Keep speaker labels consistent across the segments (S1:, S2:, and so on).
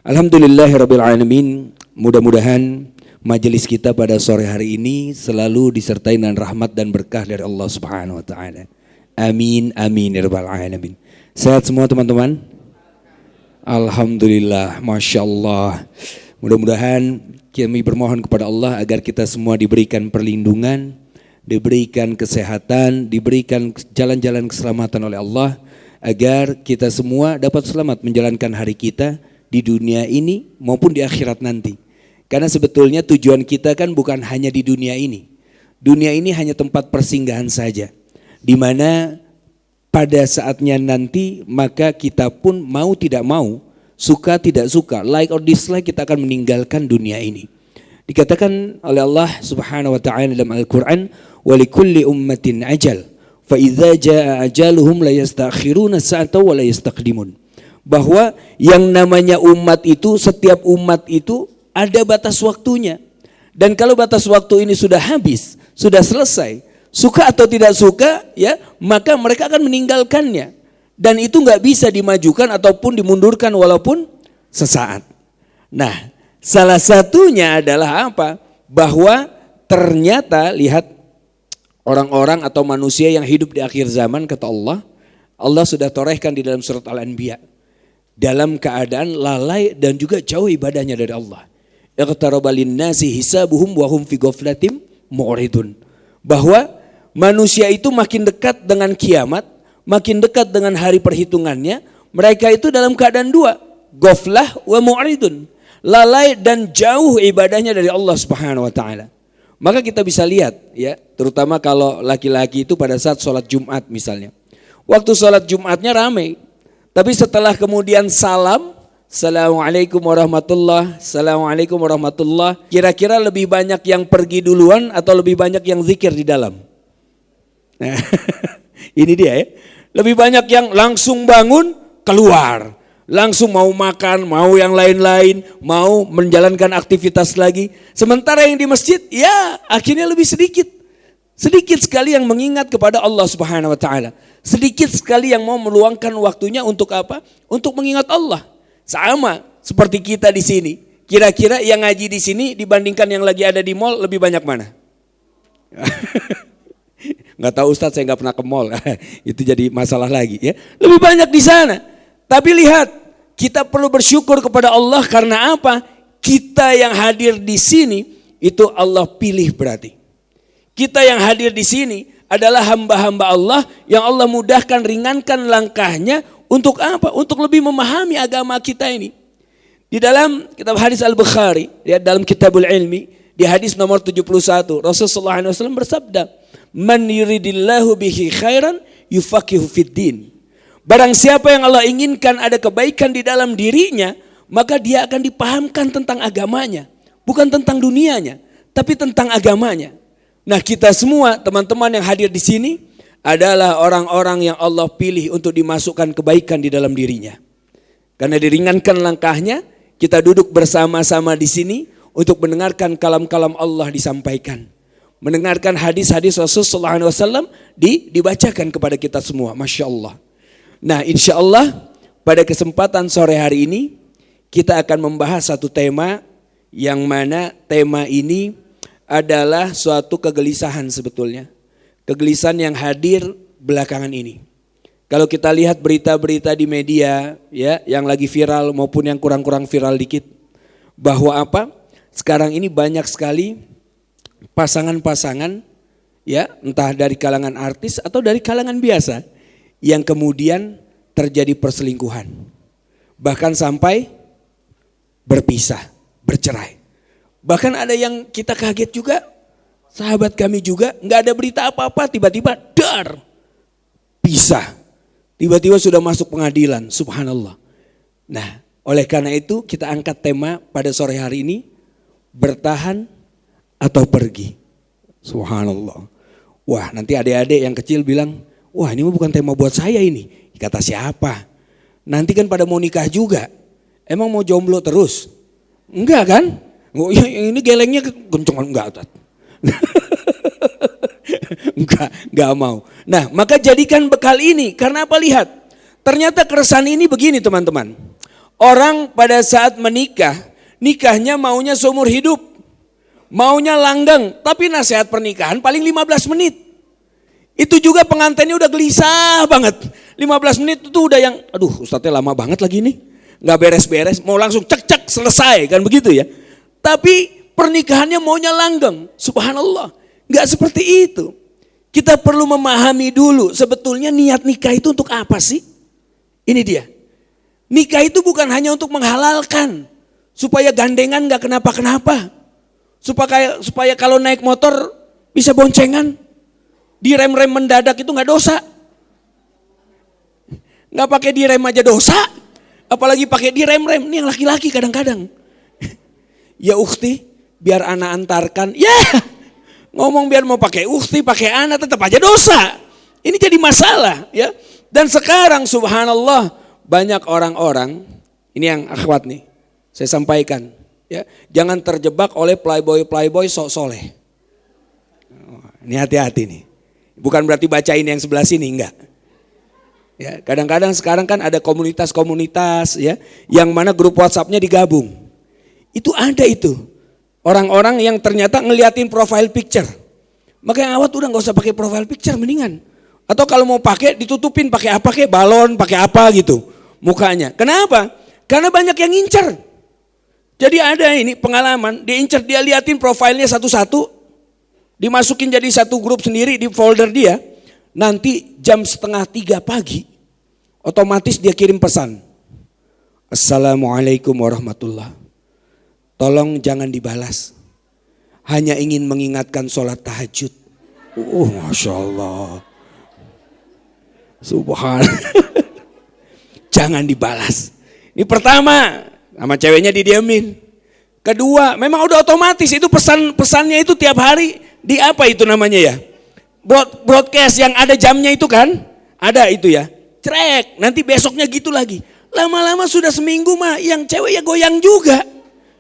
S1: Alhamdulillahirrabbilalamin. Mudah-mudahan majelis kita pada sore hari ini selalu disertai dengan rahmat dan berkah dari Allah Subhanahu wa taala. Amin amin ya rabbal alamin. Sehat semua teman-teman? Alhamdulillah, Masya Allah. Mudah-mudahan kami bermohon kepada Allah agar kita semua diberikan perlindungan, diberikan kesehatan, diberikan jalan-jalan keselamatan oleh Allah, agar kita semua dapat selamat menjalankan hari kita di dunia ini maupun di akhirat nanti. Karena sebetulnya tujuan kita kan bukan hanya di dunia ini. Dunia ini hanya tempat persinggahan saja, di mana pada saatnya nanti maka kita pun mau tidak mau, suka tidak suka, like or dislike, kita akan meninggalkan dunia ini. Dikatakan oleh Allah Subhanahu wa taala dalam Al-Qur'an, "Wa likulli ummatin ajal, fa idza jaa ajaluhum la yastakhiruna sa'ata wa la yastaqdimun." Bahwa yang namanya umat itu, setiap umat itu ada batas waktunya. Dan kalau batas waktu ini sudah habis, sudah selesai, suka atau tidak suka, ya, maka mereka akan meninggalkannya. Dan itu nggak bisa dimajukan ataupun dimundurkan walaupun sesaat. Nah, salah satunya adalah apa? Bahwa ternyata lihat orang-orang atau manusia yang hidup di akhir zaman, kata Allah, Allah sudah torehkan di dalam surat Al-Anbiya, dalam keadaan lalai dan juga jauh ibadahnya dari Allah. Iqtaraba linnasi hisabuhum wa hum fi ghaflatin mu'ridun. Bahwa manusia itu makin dekat dengan kiamat, makin dekat dengan hari perhitungannya, mereka itu dalam keadaan dua, ghaflah wa mu'ridun, lalai dan jauh ibadahnya dari Allah Subhanahu wa taala. Maka kita bisa lihat, ya, terutama kalau laki-laki itu pada saat sholat Jumat misalnya. Waktu sholat Jumatnya ramai, tapi setelah kemudian salam, Assalamualaikum warahmatullah, Assalamualaikum warahmatullah, kira-kira lebih banyak yang pergi duluan atau lebih banyak yang zikir di dalam? Nah, ini dia ya. Lebih banyak yang langsung bangun, keluar. Langsung mau makan, mau yang lain-lain, mau menjalankan aktivitas lagi. Sementara yang di masjid, ya akhirnya lebih sedikit. Sedikit sekali yang mengingat kepada Allah Subhanahu wa taala. Sedikit sekali yang mau meluangkan waktunya untuk apa? Untuk mengingat Allah. Sama seperti kita di sini. Kira-kira yang ngaji di sini dibandingkan yang lagi ada di mall lebih banyak mana? Nggak tahu Ustadz, saya nggak pernah ke mall. Itu jadi masalah lagi ya. Lebih banyak di sana. Tapi lihat, kita perlu bersyukur kepada Allah karena apa? Kita yang hadir di sini itu Allah pilih berarti. Kita yang hadir di sini adalah hamba-hamba Allah yang Allah mudahkan, ringankan langkahnya untuk apa? Untuk lebih memahami agama kita ini. Di dalam kitab hadis Al-Bukhari, lihat dalam Kitabul Ilmi, di hadis nomor 71, Rasulullah SAW bersabda, "Man yuridillahu bihi khairan yufaqihu fid din." Barang siapa yang Allah inginkan ada kebaikan di dalam dirinya, maka dia akan dipahamkan tentang agamanya. Bukan tentang dunianya, tapi tentang agamanya. Nah, kita semua teman-teman yang hadir di sini adalah orang-orang yang Allah pilih untuk dimasukkan kebaikan di dalam dirinya. Karena diringankan langkahnya, kita duduk bersama-sama di sini untuk mendengarkan kalam-kalam Allah disampaikan. Mendengarkan hadis-hadis Rasulullah SAW dibacakan kepada kita semua. Masya Allah. Nah, insya Allah pada kesempatan sore hari ini kita akan membahas satu tema yang mana tema ini adalah suatu kegelisahan sebetulnya. Kegelisahan yang hadir belakangan ini. Kalau kita lihat berita-berita di media ya, yang lagi viral maupun yang kurang-kurang viral dikit, bahwa apa? Sekarang ini banyak sekali pasangan-pasangan ya, entah dari kalangan artis atau dari kalangan biasa yang kemudian terjadi perselingkuhan. Bahkan sampai berpisah, bercerai. Bahkan ada yang kita kaget juga, sahabat kami juga, nggak ada berita apa-apa, tiba-tiba dar, pisah. Tiba-tiba sudah masuk pengadilan, subhanallah. Nah, oleh karena itu kita angkat tema pada sore hari ini, bertahan atau pergi. Subhanallah. Wah, nanti adik-adik yang kecil bilang, wah ini mah bukan tema buat saya ini. Kata siapa? Nanti kan pada mau nikah juga. Emang mau jomblo terus? Enggak kan? Ini gelengnya kenceng enggak. Enggak mau. Nah, maka jadikan bekal ini. Karena apa? Lihat, ternyata keresahan ini begini teman-teman. Orang pada saat menikah, nikahnya maunya seumur hidup. Maunya langgeng, tapi nasihat pernikahan paling 15 menit. Itu juga pengantinnya udah gelisah banget. 15 menit itu udah yang, aduh Ustadznya lama banget lagi nih. Gak beres-beres, mau langsung cek-cek selesai kan begitu ya. Tapi pernikahannya maunya langgeng, subhanallah. Gak seperti itu. Kita perlu memahami dulu sebetulnya niat nikah itu untuk apa sih? Ini dia. Nikah itu bukan hanya untuk menghalalkan. Supaya gandengan gak kenapa-kenapa. Supaya kalau naik motor bisa boncengan. Direm-rem mendadak itu gak dosa. Gak pakai direm aja dosa. Apalagi pakai direm-rem. Ini yang laki-laki kadang-kadang. Ya ukhti, biar anak antarkan. Ya ngomong biar mau pakai ukhti, pakai anak tetap aja dosa. Ini jadi masalah ya. Dan sekarang subhanallah banyak orang-orang. Ini yang akhwat nih. Saya sampaikan. Ya, jangan terjebak oleh playboy sok soleh. Ini hati-hati nih. Bukan berarti bacain yang sebelah sini, enggak. Ya, kadang-kadang sekarang kan ada komunitas-komunitas ya, yang mana grup WhatsApp-nya digabung. Itu ada itu. Orang-orang yang ternyata ngeliatin profile picture. Makanya awat udah nggak usah pakai profile picture mendingan. Atau kalau mau pakai ditutupin pakai apa, kayak balon, pakai apa gitu mukanya. Kenapa? Karena banyak yang ngincer. Jadi ada ini pengalaman, dia liatin profilnya satu-satu, dimasukin jadi satu grup sendiri di folder dia, nanti jam 2:30 pagi, otomatis dia kirim pesan. Assalamualaikum warahmatullah, tolong jangan dibalas, hanya ingin mengingatkan sholat tahajud. Masya Allah, subhanallah, jangan dibalas. Ini pertama. Sama ceweknya didiamin. Kedua, memang udah otomatis itu pesannya itu tiap hari di apa itu namanya ya? Broadcast yang ada jamnya itu kan? Ada itu ya. Trek, nanti besoknya gitu lagi. Lama-lama sudah seminggu mah yang cewek ya goyang juga.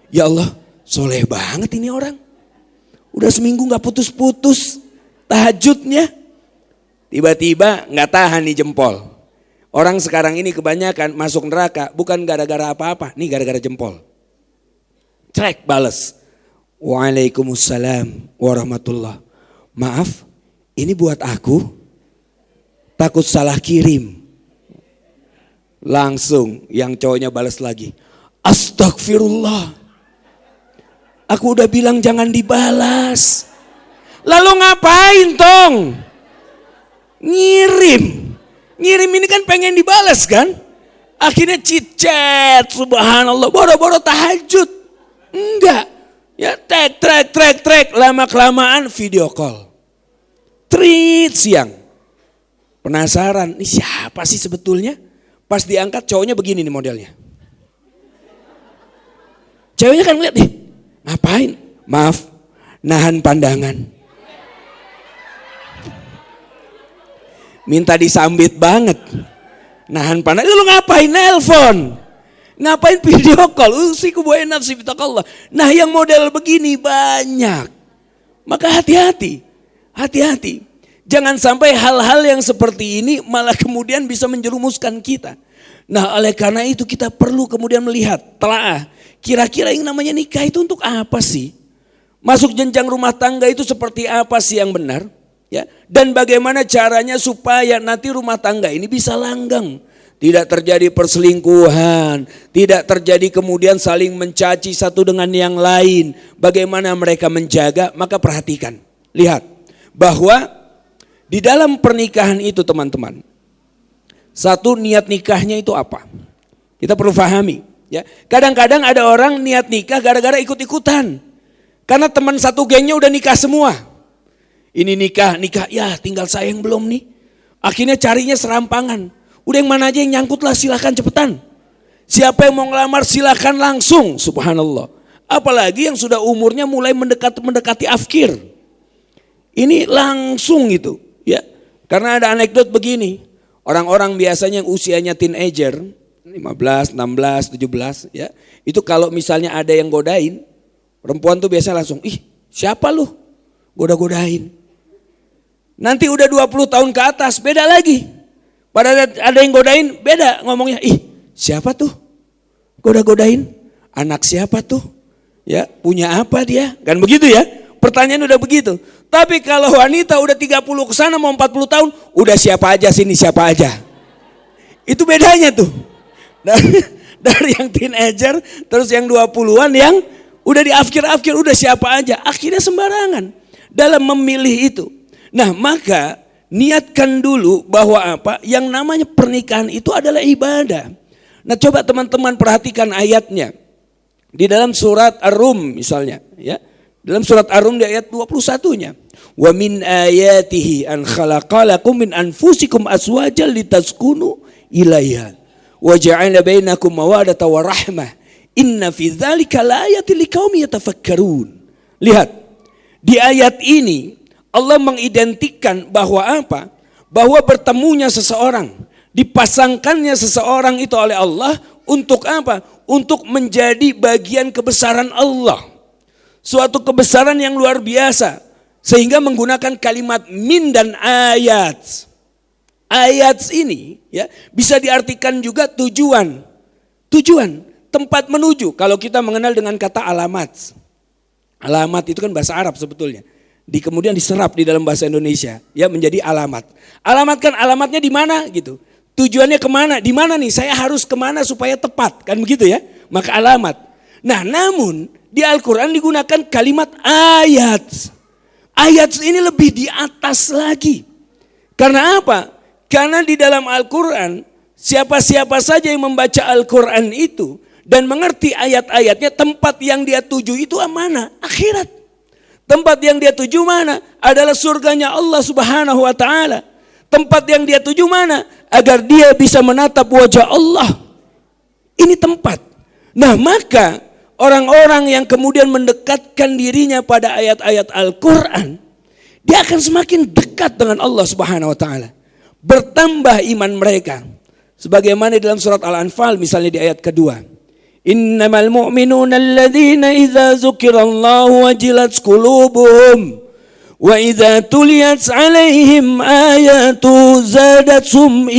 S1: Ya Allah, soleh banget ini orang. Udah seminggu gak putus-putus tahajudnya. Tiba-tiba gak tahan nih jempol. Orang sekarang ini kebanyakan masuk neraka bukan gara-gara apa-apa, nih gara-gara jempol. Trek bales. Waalaikumsalam warahmatullah. Maaf, ini buat aku. Takut salah kirim. Langsung yang cowoknya bales lagi. Astagfirullah. Aku udah bilang jangan dibalas. Lalu ngapain tong? Ngirim ini kan pengen dibalas kan? Akhirnya chat, subhanallah, boro-boro tahajud. Enggak. Ya trek, lama-kelamaan video call. Treat siang. Penasaran, ini siapa sih sebetulnya? Pas diangkat cowoknya begini nih modelnya. Ceweknya kan ngeliat nih, ngapain? Maaf, nahan pandangan. Minta disambit banget. Nahan pandangan, lu ngapain nelpon? Ngapain video call? Usiku buaya nafsi bitakallah. Nah yang model begini banyak. Maka hati-hati. Jangan sampai hal-hal yang seperti ini malah kemudian bisa menjerumuskan kita. Nah oleh karena itu kita perlu kemudian melihat, telaah. Kira-kira yang namanya nikah itu untuk apa sih? Masuk jenjang rumah tangga itu seperti apa sih yang benar? Ya, dan bagaimana caranya supaya nanti rumah tangga ini bisa langgeng. Tidak terjadi perselingkuhan, tidak terjadi kemudian saling mencaci satu dengan yang lain. Bagaimana mereka menjaga, maka perhatikan. Lihat, bahwa di dalam pernikahan itu teman-teman, satu niat nikahnya itu apa? Kita perlu pahami. Ya, kadang-kadang ada orang niat nikah gara-gara ikut-ikutan. Karena teman satu gengnya udah nikah semua. Ini nikah, ya tinggal saya yang belum nih. Akhirnya carinya serampangan. Udah yang mana aja yang nyangkut lah silakan cepetan. Siapa yang mau ngelamar silakan langsung, subhanallah. Apalagi yang sudah umurnya mulai mendekati afkir. Ini langsung gitu ya. Karena ada anekdot begini. Orang-orang biasanya yang usianya teenager, 15, 16, 17 ya. Itu kalau misalnya ada yang godain, perempuan tuh biasanya langsung, ih siapa lu? Goda-godain. Nanti udah 20 tahun ke atas beda lagi. Pada ada yang godain beda ngomongnya, ih siapa tuh? Goda-godain, anak siapa tuh? Ya, punya apa dia? Kan begitu ya? Pertanyaan udah begitu. Tapi kalau wanita udah 30 ke sana mau 40 tahun, udah siapa aja sini, siapa aja. Itu bedanya tuh. Dari yang teenager terus yang 20-an yang udah di akhir-akhir udah siapa aja. Akhirnya sembarangan dalam memilih itu. Nah, maka niatkan dulu bahwa apa? Yang namanya pernikahan itu adalah ibadah. Nah, coba teman-teman perhatikan ayatnya. Di dalam surat Ar-Rum misalnya, ya. Dalam surat Ar-Rum di ayat 21-nya. Wa min ayatihi an khalaqalakum min anfusikum aswajan litaskunu ilaiha wa ja'ala bainakum mawaddatan wa rahmah. Inna fi dzalika laayatin liqaumin yatafakkarun. Lihat, di ayat ini Allah mengidentikan bahwa apa? Bahwa bertemunya seseorang, dipasangkannya seseorang itu oleh Allah untuk apa? Untuk menjadi bagian kebesaran Allah. Suatu kebesaran yang luar biasa. Sehingga menggunakan kalimat min dan ayat. Ayat ini ya bisa diartikan juga tujuan. Tujuan, tempat menuju. Kalau kita mengenal dengan kata alamat. Alamat itu kan bahasa Arab sebetulnya. Kemudian diserap di dalam bahasa Indonesia ya menjadi alamat. Alamat kan alamatnya di mana gitu. Tujuannya kemana? Di mana nih? Saya harus kemana supaya tepat kan begitu ya? Maka alamat. Nah, namun di Al-Quran digunakan kalimat ayat. Ayat ini lebih di atas lagi. Karena apa? Karena di dalam Al-Quran siapa-siapa saja yang membaca Al-Quran itu dan mengerti ayat-ayatnya, tempat yang dia tuju itu mana? Akhirat. Tempat yang dia tuju mana? Adalah surganya Allah Subhanahu wa taala. Tempat yang dia tuju mana? Agar dia bisa menatap wajah Allah. Ini tempat. Nah, maka orang-orang yang kemudian mendekatkan dirinya pada ayat-ayat Al-Quran, dia akan semakin dekat dengan Allah Subhanahu wa taala. Bertambah iman mereka. Sebagaimana dalam surat Al-Anfal misalnya di ayat kedua. Innamal mu'minuna alladzina idza dzukirallahu wajilat qulubuhum wa idza tuliyat 'alaihim ayatu zadatsum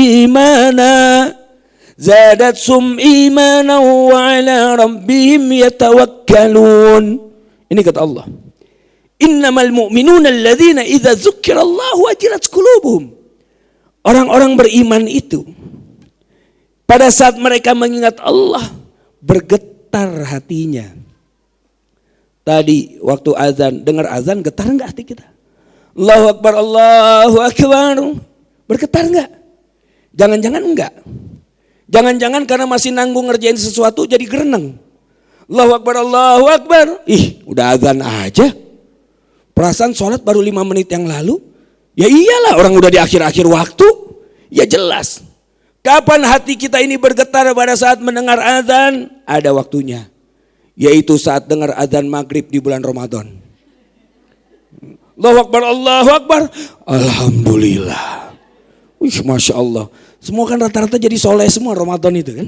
S1: imana wa 'ala rabbihim yatawakkalun. Ini kata Allah. Innamal mu'minuna alladzina idza dzukirallahu wajilat qulubuhum. Orang-orang beriman itu pada saat mereka mengingat Allah bergetar hatinya. Tadi waktu azan, dengar azan getar enggak hati kita? Allahu Akbar, Allahu Akbar. Bergetar enggak? Jangan-jangan enggak. Jangan-jangan karena masih nanggung ngerjain sesuatu jadi gereneng. Allahu Akbar, Allahu Akbar. Udah azan aja. Perasaan sholat baru 5 menit yang lalu. Ya iyalah, orang udah di akhir-akhir waktu. Ya jelas. Kapan hati kita ini bergetar pada saat mendengar azan? Ada waktunya. Yaitu saat dengar azan maghrib di bulan Ramadan. Allahu Akbar, Allahu Akbar. Alhamdulillah. Masya Allah. Semua kan rata-rata jadi soleh semua Ramadan itu kan.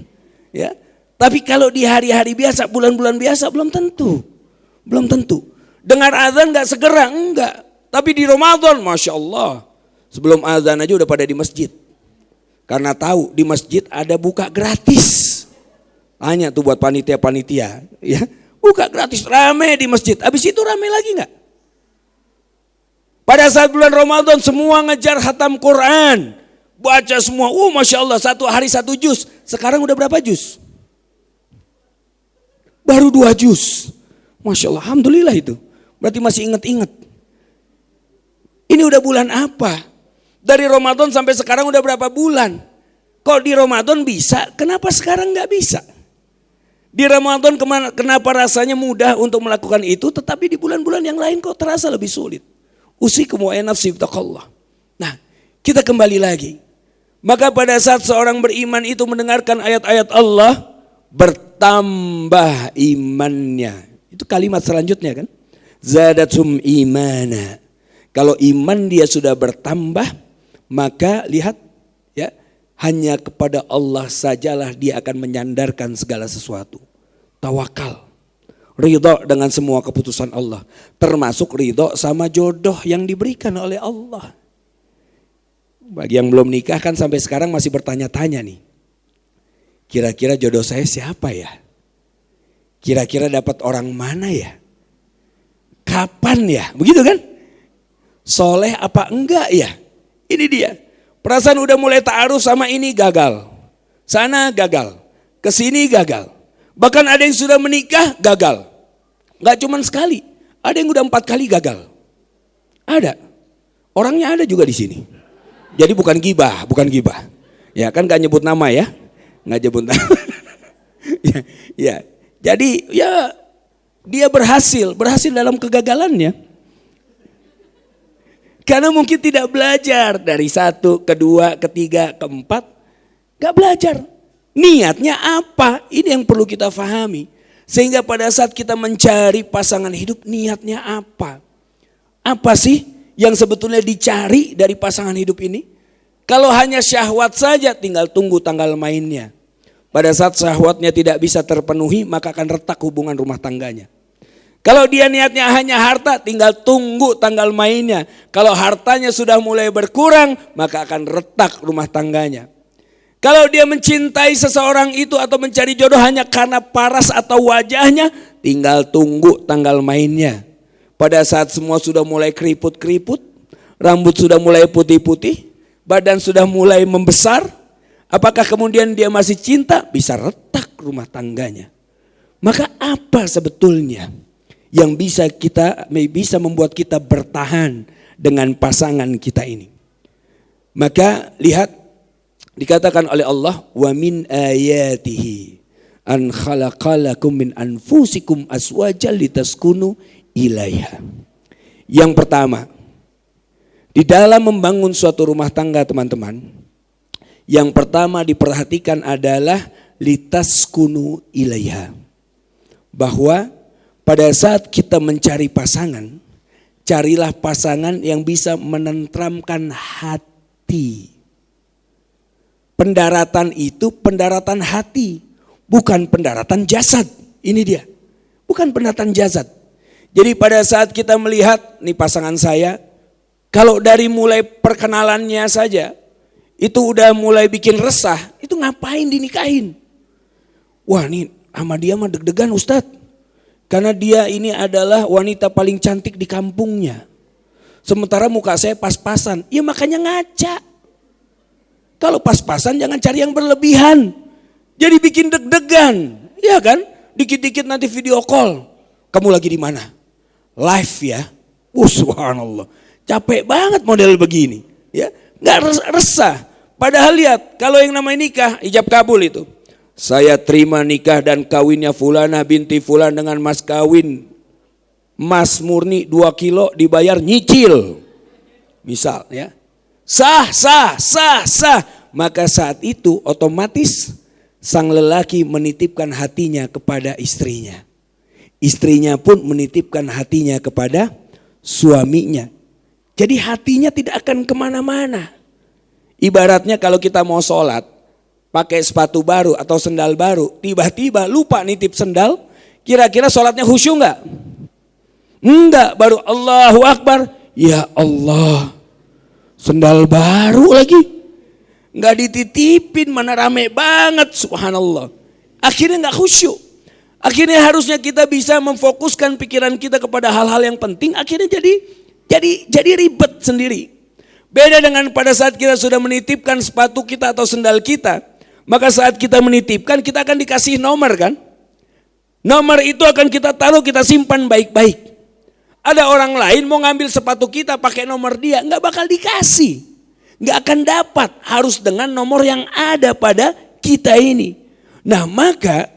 S1: Ya. Tapi kalau di hari-hari biasa, bulan-bulan biasa belum tentu. Belum tentu. Dengar azan gak segera? Enggak. Tapi di Ramadan, Masya Allah. Sebelum azan aja udah pada di masjid. Karena tahu di masjid ada buka gratis. Tanya tuh buat panitia-panitia. Ya, buka gratis, rame di masjid. Habis itu rame lagi gak? Pada saat bulan Ramadan semua ngejar khatam Quran. Baca semua, Masya Allah 1 hari 1 juz. Sekarang udah berapa juz? Baru 2 juz. Masya Allah, Alhamdulillah itu. Berarti masih inget-inget. Ini udah bulan apa? Dari Ramadan sampai sekarang udah berapa bulan? Kok di Ramadan bisa, kenapa sekarang gak bisa? Di Ramadan kenapa rasanya mudah untuk melakukan itu, tetapi di bulan-bulan yang lain kok terasa lebih sulit? Usikum wa nafsi bittaqallah. Nah, kita kembali lagi. Maka pada saat seorang beriman itu mendengarkan ayat-ayat Allah, bertambah imannya. Itu kalimat selanjutnya kan? Zadatum imana. Kalau iman dia sudah bertambah, maka lihat ya, hanya kepada Allah sajalah dia akan menyandarkan segala sesuatu. Tawakal. Ridho dengan semua keputusan Allah. Termasuk ridho sama jodoh yang diberikan oleh Allah. Bagi yang belum nikah kan sampai sekarang masih bertanya-tanya nih. Kira-kira jodoh saya siapa ya? Kira-kira dapat orang mana ya? Kapan ya? Begitu kan? Soleh apa enggak ya? Ini dia. Perasaan udah mulai ta'aruf sama ini gagal. Sana gagal. Kesini gagal. Bahkan ada yang sudah menikah gagal. Gak cuma sekali. Ada yang udah 4 kali gagal. Ada. Orangnya ada juga di sini. Jadi bukan gibah, bukan gibah. Ya kan gak nyebut nama ya. Gak nyebut nama. ya. Jadi ya dia berhasil dalam kegagalannya. Karena mungkin tidak belajar dari 1, kedua, ketiga, keempat. Gak belajar. Niatnya apa? Ini yang perlu kita pahami. Sehingga pada saat kita mencari pasangan hidup, niatnya apa? Apa sih yang sebetulnya dicari dari pasangan hidup ini? Kalau hanya syahwat saja, tinggal tunggu tanggal mainnya. Pada saat syahwatnya tidak bisa terpenuhi, maka akan retak hubungan rumah tangganya. Kalau dia niatnya hanya harta, tinggal tunggu tanggal mainnya. Kalau hartanya sudah mulai berkurang, maka akan retak rumah tangganya. Kalau dia mencintai seseorang itu atau mencari jodoh hanya karena paras atau wajahnya, tinggal tunggu tanggal mainnya. Pada saat semua sudah mulai keriput-keriput, rambut sudah mulai putih-putih, badan sudah mulai membesar, apakah kemudian dia masih cinta? Bisa retak rumah tangganya. Maka apa sebetulnya yang bisa membuat kita bertahan dengan pasangan kita ini? Maka lihat, dikatakan oleh Allah, wa min ayatihi an khalaqalakum min anfusikum azwajan litaskunu ilaiha. Yang pertama, di dalam membangun suatu rumah tangga teman-teman, yang pertama diperhatikan adalah litaskunu ilaiha. Bahwa pada saat kita mencari pasangan, carilah pasangan yang bisa menenteramkan hati. Pendaratan itu pendaratan hati, bukan pendaratan jasad. Ini dia, bukan pendaratan jasad. Jadi pada saat kita melihat, nih pasangan saya, kalau dari mulai perkenalannya saja, itu udah mulai bikin resah, itu ngapain dinikahin? Wah nih sama dia mah deg-degan Ustadz. Karena dia ini adalah wanita paling cantik di kampungnya. Sementara muka saya pas-pasan, ya makanya ngaca. Kalau pas-pasan jangan cari yang berlebihan. Jadi bikin deg-degan, ya kan? Dikit-dikit nanti video call. Kamu lagi di mana? Live ya. Subhanallah. Capek banget model begini, ya. Nggak resah. Padahal lihat, kalau yang namanya nikah, ijab kabul itu. Saya terima nikah dan kawinnya Fulana binti Fulan dengan mas kawin emas murni 2 kilo dibayar nyicil. Misal ya. Sah. Maka saat itu otomatis sang lelaki menitipkan hatinya kepada istrinya. Istrinya pun menitipkan hatinya kepada suaminya. Jadi hatinya tidak akan kemana-mana. Ibaratnya kalau kita mau sholat, pakai sepatu baru atau sendal baru, tiba-tiba lupa nitip sendal, kira-kira sholatnya khusyuk enggak? Enggak, baru Allahu Akbar, ya Allah, sendal baru lagi, enggak dititipin, mana rame banget, subhanallah. Akhirnya enggak khusyuk. Akhirnya harusnya kita bisa memfokuskan pikiran kita kepada hal-hal yang penting, akhirnya jadi ribet sendiri. Beda dengan pada saat kita sudah menitipkan sepatu kita atau sendal kita. Maka saat kita menitipkan, kita akan dikasih nomor kan? Nomor itu akan kita taruh, kita simpan baik-baik. Ada orang lain mau ngambil sepatu kita pakai nomor dia, nggak bakal dikasih. Nggak akan dapat, harus dengan nomor yang ada pada kita ini. Nah maka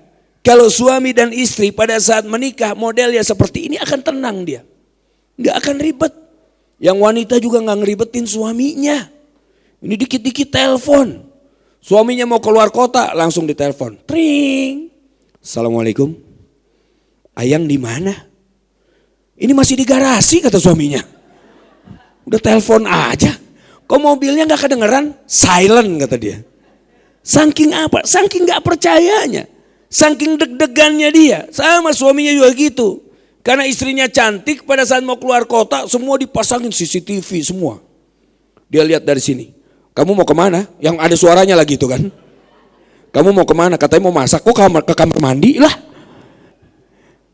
S1: kalau suami dan istri pada saat menikah modelnya seperti ini akan tenang dia. Nggak akan ribet. Yang wanita juga nggak ngeribetin suaminya. Ini dikit-dikit telepon. Suaminya mau keluar kota langsung ditelepon. Tring. Assalamualaikum. Ayang di mana? Ini masih di garasi kata suaminya. Udah telepon aja. Kok mobilnya nggak kedengeran? Silent kata dia. Saking apa? Saking nggak percayanya. Saking deg-degannya dia. Sama suaminya juga gitu. Karena istrinya cantik, pada saat mau keluar kota semua dipasangin CCTV semua. Dia lihat dari sini. Kamu mau kemana? Yang ada suaranya lagi itu kan. Kamu mau kemana? Katanya mau masak. Kok ke kamar mandi lah.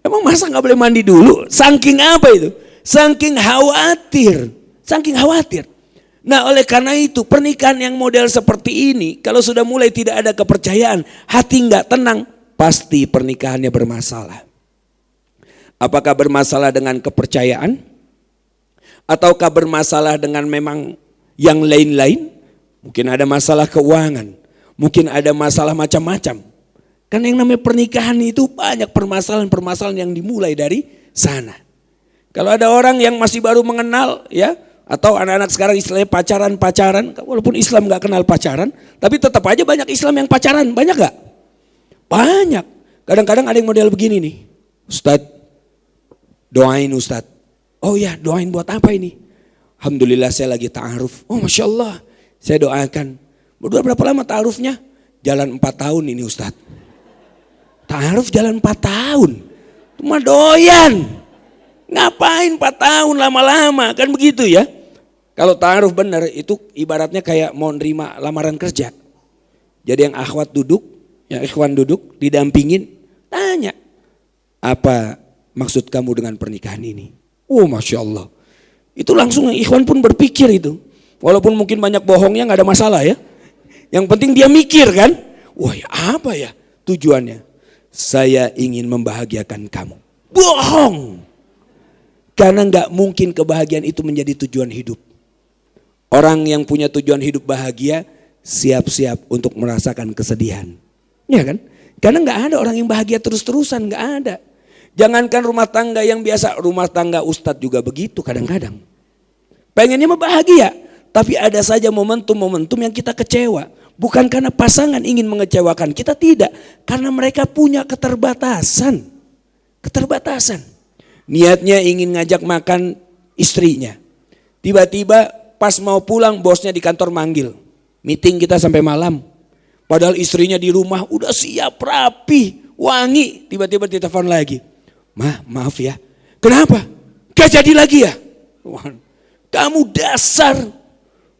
S1: Emang masa gak boleh mandi dulu? Saking apa itu? Saking khawatir. Saking khawatir. Nah oleh karena itu pernikahan yang model seperti ini, kalau sudah mulai tidak ada kepercayaan, hati gak tenang, pasti pernikahannya bermasalah. Apakah bermasalah dengan kepercayaan? Ataukah bermasalah dengan memang yang lain-lain? Mungkin ada masalah keuangan. Mungkin ada masalah macam-macam. Kan yang namanya pernikahan itu banyak permasalahan-permasalahan yang dimulai dari sana. Kalau ada orang yang masih baru mengenal ya, atau anak-anak sekarang istilahnya pacaran-pacaran, walaupun Islam gak kenal pacaran, tapi tetap aja banyak Islam yang pacaran, banyak gak? Banyak. Kadang-kadang ada yang model begini nih, Ustadz, doain Ustadz. Oh ya, doain buat apa ini? Alhamdulillah saya lagi ta'aruf. Oh Masya Allah, saya doakan. Berdua berapa lama ta'arufnya? Jalan 4 tahun ini Ustadz. Ta'aruf jalan 4 tahun. Cuma doyan. Ngapain 4 tahun lama-lama, kan begitu ya. Kalau ta'aruf benar itu ibaratnya kayak mau nerima lamaran kerja. Jadi yang akhwat duduk, yang ikhwan duduk, didampingin, tanya. Apa maksud kamu dengan pernikahan ini? Oh Masya Allah. Itu langsung yang ikhwan pun berpikir itu. Walaupun mungkin banyak bohongnya gak ada masalah ya. Yang penting dia mikir kan. Wah ya apa ya tujuannya? Saya ingin membahagiakan kamu. Bohong. Karena gak mungkin kebahagiaan itu menjadi tujuan hidup. Orang yang punya tujuan hidup bahagia siap-siap untuk merasakan kesedihan. Ya kan? Karena gak ada orang yang bahagia terus-terusan, gak ada. Jangankan rumah tangga yang biasa, rumah tangga ustadz juga begitu kadang-kadang. Pengennya mah bahagia, tapi ada saja momentum-momentum yang kita kecewa. Bukan karena pasangan ingin mengecewakan, kita tidak. Karena mereka punya keterbatasan. Keterbatasan. Niatnya ingin ngajak makan istrinya. Tiba-tiba pas mau pulang bosnya di kantor manggil. Meeting kita sampai malam. Padahal istrinya di rumah udah siap, rapi, wangi. Tiba-tiba ditelepon lagi. Maaf ya. Kenapa? Gak jadi lagi ya? Wah, kamu dasar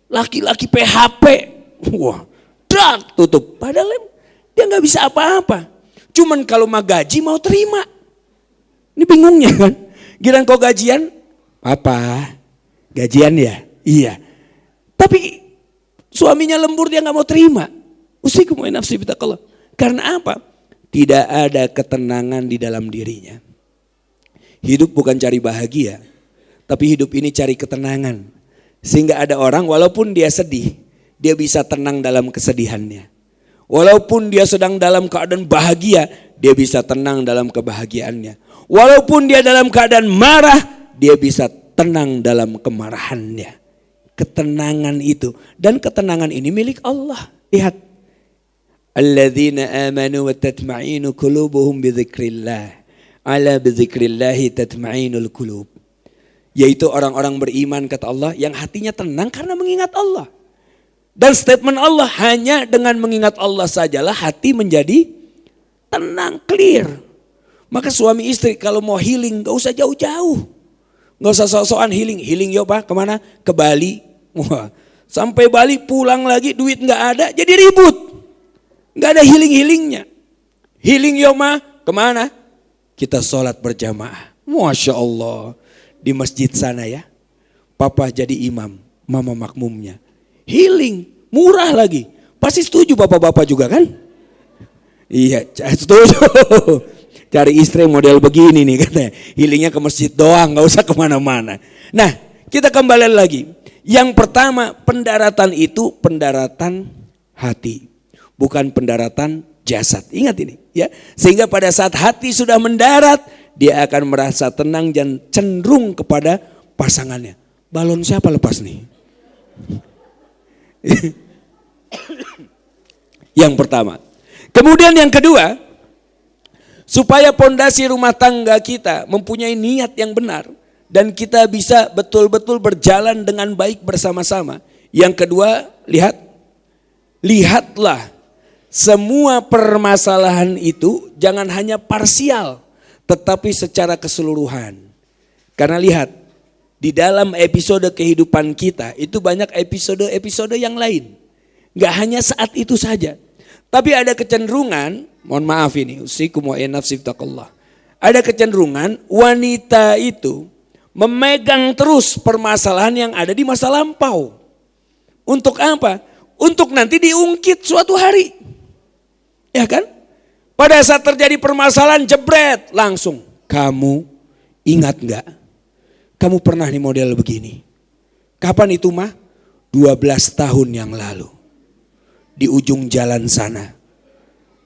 S1: laki-laki PHP. Wah, dak tutup. Padahal dia gak bisa apa-apa. Cuman kalau mah gaji mau terima. Ini bingungnya kan. Giliran kau gajian, apa? Gajian ya? Iya. Tapi suaminya lembur dia gak mau terima. Usikum wa nafsi bitaqallah. Karena apa? Tidak ada ketenangan di dalam dirinya. Hidup bukan cari bahagia, tapi hidup ini cari ketenangan. Sehingga ada orang walaupun dia sedih, dia bisa tenang dalam kesedihannya. Walaupun dia sedang dalam keadaan bahagia, dia bisa tenang dalam kebahagiaannya. Walaupun dia dalam keadaan marah, dia bisa tenang dalam kemarahannya. Ketenangan itu, dan ketenangan ini milik Allah. Lihat. Alladzina amanu wa tatma'inu qulubuhum bi dzikrillah. Ala bi dzikrillahi tatma'inul qulub. Yaitu orang-orang beriman kata Allah yang hatinya tenang karena mengingat Allah. Dan statement Allah, hanya dengan mengingat Allah sajalah hati menjadi tenang, clear. Maka suami istri kalau mau healing gak usah jauh-jauh. Gak usah sok-sokan healing. Healing yuk Pak, kemana? Ke Bali. Wah, sampai Bali pulang lagi duit gak ada jadi ribut. Gak ada healing-healingnya. Healing yuk mah, kemana? Kita sholat berjamaah. Masya Allah. Di masjid sana ya. Papa jadi imam, mama makmumnya. Healing, murah lagi. Pasti setuju bapak-bapak juga kan? Iya, setuju. Cari istri model begini nih katanya. Healingnya ke masjid doang, gak usah kemana-mana. Nah, kita kembali lagi. Yang pertama, pendaratan itu pendaratan hati. Bukan pendaratan jasad. Ingat ini ya. Sehingga pada saat hati sudah mendarat, dia akan merasa tenang dan cenderung kepada pasangannya. Balon siapa lepas nih? Yang pertama. Kemudian yang kedua, supaya pondasi rumah tangga kita mempunyai niat yang benar dan kita bisa betul-betul berjalan dengan baik bersama-sama. Yang kedua, lihatlah semua permasalahan itu jangan hanya parsial, tetapi secara keseluruhan. Karena lihat, di dalam episode kehidupan kita itu banyak episode-episode yang lain. Gak hanya saat itu saja. Tapi ada kecenderungan, mohon maaf ini, usikum wa nafsi taqallah. ada kecenderungan wanita itu memegang terus permasalahan yang ada di masa lampau. Untuk apa? Untuk nanti diungkit suatu hari. Ya kan? Pada saat terjadi permasalahan jebret langsung. Kamu ingat gak? Kamu pernah nih model begini. Kapan itu mah? 12 tahun yang lalu. Di ujung jalan sana.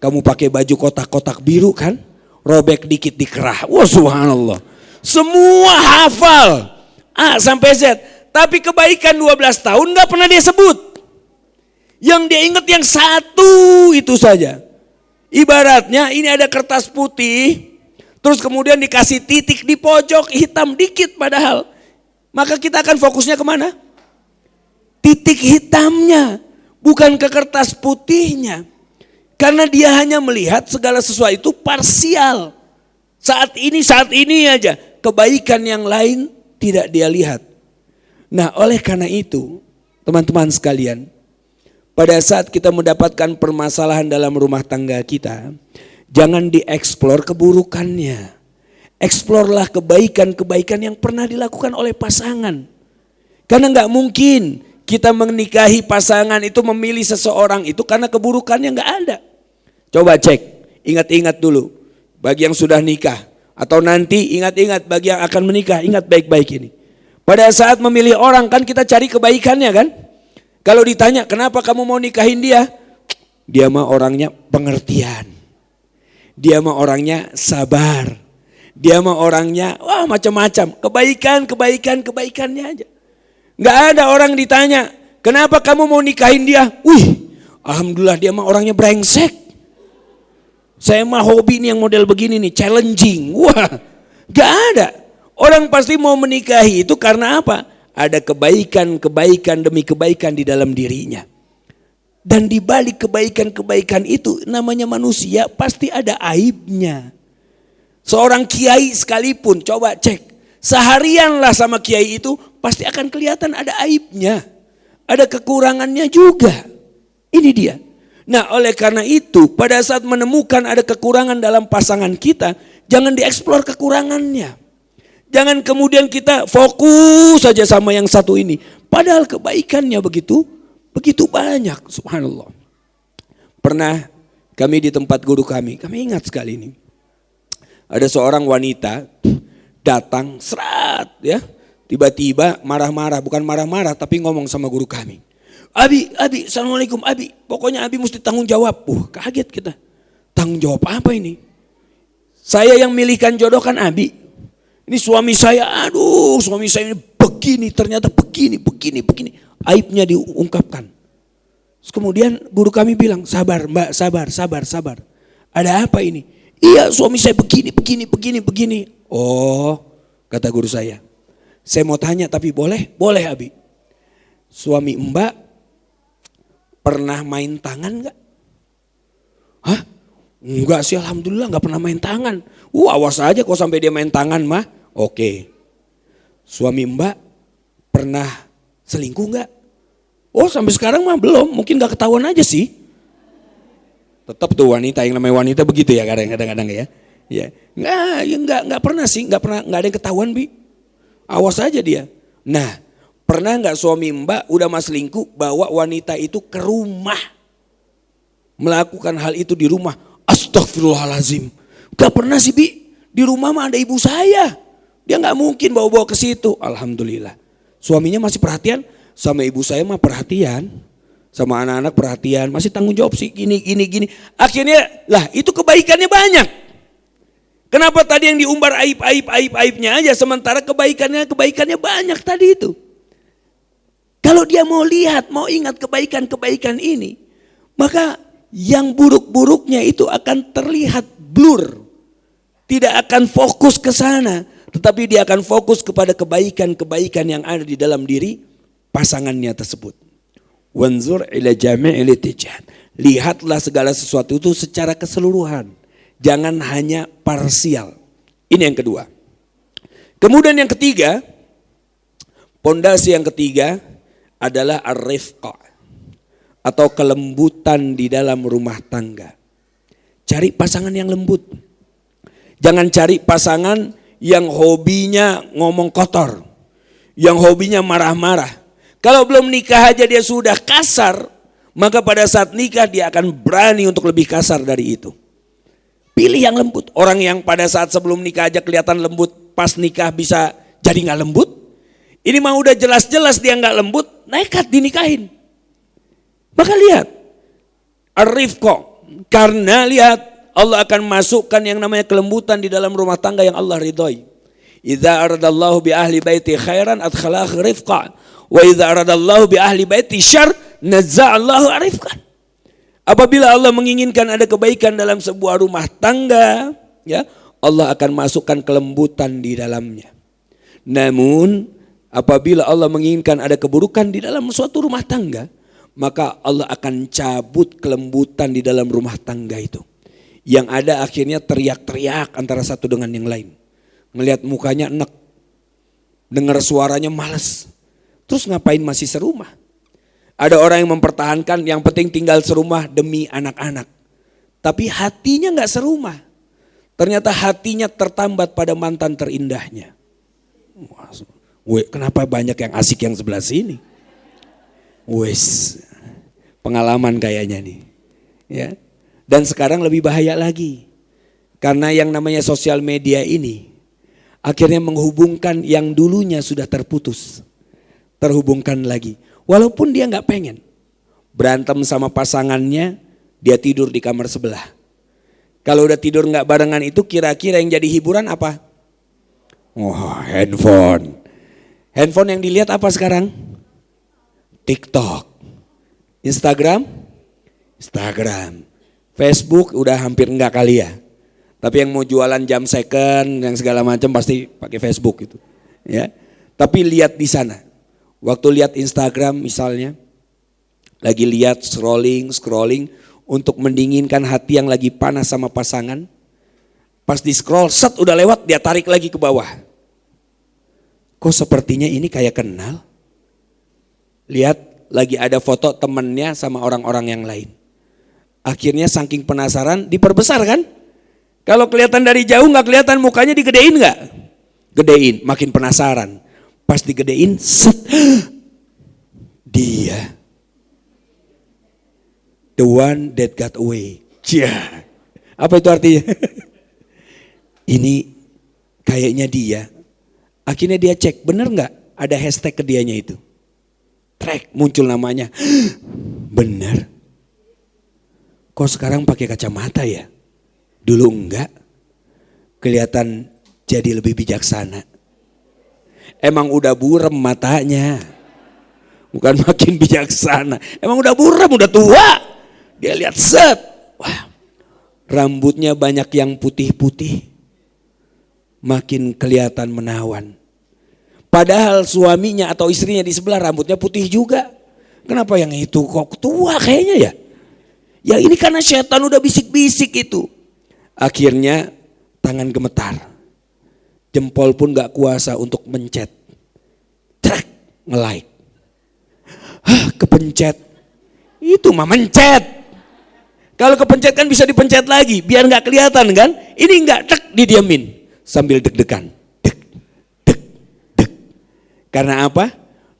S1: Kamu pakai baju kotak-kotak biru kan? Robek dikit dikerah. Wah subhanallah. Semua hafal. A sampai Z. Tapi kebaikan 12 tahun gak pernah dia sebut. Yang dia ingat yang satu itu saja. Ibaratnya ini ada kertas putih, terus kemudian dikasih titik di pojok hitam dikit padahal. Maka kita akan fokusnya kemana? Titik hitamnya, bukan ke kertas putihnya. Karena dia hanya melihat segala sesuatu itu parsial. Saat ini aja. Kebaikan yang lain tidak dia lihat. Nah oleh karena itu teman-teman sekalian, pada saat kita mendapatkan permasalahan dalam rumah tangga kita, jangan dieksplor keburukannya. Eksplorlah kebaikan-kebaikan yang pernah dilakukan oleh pasangan. Karena gak mungkin kita menikahi pasangan itu memilih seseorang itu karena keburukannya gak ada. Coba cek, ingat-ingat dulu. Bagi yang sudah nikah atau nanti ingat-ingat bagi yang akan menikah, ingat baik-baik ini. Pada saat memilih orang kan kita cari kebaikannya kan. Kalau ditanya kenapa kamu mau nikahin dia? Dia mah orangnya pengertian. Dia mah orangnya sabar. Dia mah orangnya wah macam-macam. Kebaikannya aja. Gak ada orang ditanya kenapa kamu mau nikahin dia? Wih alhamdulillah dia mah orangnya brengsek. Saya mah hobi nih yang model begini nih challenging. Wah gak ada. Orang pasti mau menikahi itu karena apa? Ada kebaikan demi kebaikan di dalam dirinya. Dan di balik kebaikan itu namanya manusia pasti ada aibnya. Seorang kiai sekalipun coba cek. Seharian lah sama kiai itu pasti akan kelihatan ada aibnya. Ada kekurangannya juga. Ini dia. Nah oleh karena itu pada saat menemukan ada kekurangan dalam pasangan kita. Jangan dieksplor kekurangannya. Jangan kemudian kita fokus saja sama yang satu ini. Padahal kebaikannya begitu banyak. Subhanallah. Pernah kami di tempat guru kami ingat sekali ini. Ada seorang wanita datang serat ya. Tiba-tiba marah-marah, bukan marah-marah tapi ngomong sama guru kami. Abi, assalamualaikum Abi. Pokoknya Abi mesti tanggung jawab. Kaget kita. Tanggung jawab apa ini? Saya yang milihkan jodoh kan Abi. Ini suami saya, suami saya ini begini, ternyata begini. Aibnya diungkapkan. Terus kemudian guru kami bilang, sabar mbak, sabar. Ada apa ini? Iya suami saya begini. Oh, kata guru saya mau tanya tapi boleh? Boleh Abi. Suami mbak pernah main tangan gak? Hah? Enggak sih alhamdulillah gak pernah main tangan. Awas aja kok sampai dia main tangan mah. Oke. Suami mbak pernah selingkuh gak? Sampai sekarang mah belum, mungkin gak ketahuan aja sih. Tetap tuh wanita, yang namanya wanita begitu ya kadang-kadang ya. Ya, enggak pernah sih, enggak ada yang ketahuan Bi. Awas aja dia. Nah, pernah enggak suami mbak udah mas selingkuh bawa wanita itu ke rumah? Melakukan hal itu di rumah. Astagfirullahalazim. Enggak pernah sih Bi. Di rumah mah ada ibu saya. Dia enggak mungkin bawa-bawa ke situ. Alhamdulillah. Suaminya masih perhatian, sama ibu saya mah perhatian. Sama anak-anak perhatian, masih tanggung jawab sih gini. Akhirnya lah itu kebaikannya banyak. Kenapa tadi yang diumbar aibnya aja sementara kebaikannya banyak tadi itu. Kalau dia mau lihat, mau ingat kebaikan ini, maka yang buruk-buruknya itu akan terlihat blur. Tidak akan fokus ke sana, tetapi dia akan fokus kepada kebaikan yang ada di dalam diri pasangannya tersebut. Wanzur ila jami'il tijah. Lihatlah segala sesuatu itu secara keseluruhan. Jangan hanya parsial. Ini yang kedua. Kemudian yang ketiga, pondasi yang ketiga adalah ar-rifqa atau kelembutan di dalam rumah tangga. Cari pasangan yang lembut. Jangan cari pasangan yang hobinya ngomong kotor, yang hobinya marah-marah. Kalau belum nikah aja dia sudah kasar, maka pada saat nikah dia akan berani untuk lebih kasar dari itu. Pilih yang lembut. Orang yang pada saat sebelum nikah aja kelihatan lembut, pas nikah bisa jadi gak lembut. Ini mah udah jelas-jelas dia gak lembut, nekat dinikahin. Maka lihat, ar-rifqa, karena lihat Allah akan masukkan yang namanya kelembutan di dalam rumah tangga yang Allah ridhoi. Idza aradallahu bi ahli baiti khairan adkhalahu rifqa wa idza aradallahu bi ahli baiti syarr nazza'allahu rifqan. Apabila Allah menginginkan ada kebaikan dalam sebuah rumah tangga, ya, Allah akan masukkan kelembutan di dalamnya. Namun apabila Allah menginginkan ada keburukan di dalam suatu rumah tangga, maka Allah akan cabut kelembutan di dalam rumah tangga itu. Yang ada akhirnya teriak-teriak antara satu dengan yang lain. Ngelihat mukanya enek, dengar suaranya males. Terus ngapain masih serumah? Ada orang yang mempertahankan yang penting tinggal serumah demi anak-anak. Tapi hatinya gak serumah. Ternyata hatinya tertambat pada mantan terindahnya. Kenapa banyak yang asik yang sebelah sini? Wes, pengalaman kayaknya nih. Ya. Dan sekarang lebih bahaya lagi. Karena yang namanya sosial media ini akhirnya menghubungkan yang dulunya sudah terputus. Terhubungkan lagi. Walaupun dia gak pengen. Berantem sama pasangannya, dia tidur di kamar sebelah. Kalau udah tidur gak barengan itu kira-kira yang jadi hiburan apa? Wah, handphone. Handphone yang dilihat apa sekarang? TikTok. Instagram? Facebook udah hampir enggak kali ya. Tapi yang mau jualan jam second yang segala macam pasti pakai Facebook itu. Ya. Tapi lihat di sana. Waktu lihat Instagram misalnya, lagi lihat scrolling untuk mendinginkan hati yang lagi panas sama pasangan. Pas di scroll set udah lewat dia tarik lagi ke bawah. Kok sepertinya ini kayak kenal? Lihat lagi ada foto temennya sama orang-orang yang lain. Akhirnya saking penasaran diperbesar kan? Kalau kelihatan dari jauh gak kelihatan mukanya digedein gak? Gedein, makin penasaran. Pas digedein, set. Dia. The one that got away. Cia. Apa itu artinya? Ini kayaknya dia. Akhirnya dia cek, bener gak ada hashtag ke dianya itu? Track, muncul namanya. Bener. Kok sekarang pakai kacamata ya? Dulu enggak. Kelihatan jadi lebih bijaksana. Emang udah buram matanya. Bukan makin bijaksana. Emang udah buram, udah tua. Dia lihat set. Wah, rambutnya banyak yang putih-putih. Makin kelihatan menawan. Padahal suaminya atau istrinya di sebelah rambutnya putih juga. Kenapa yang itu kok tua kayaknya ya? Ya ini karena setan udah bisik-bisik itu. Akhirnya tangan gemetar. Jempol pun gak kuasa untuk mencet. Trek, nge-like. Kepencet. Itu mah mencet. Kalau kepencet kan bisa dipencet lagi. Biar gak kelihatan kan. Ini gak, tek, didiamin. Sambil deg-degan. Deg. Karena apa?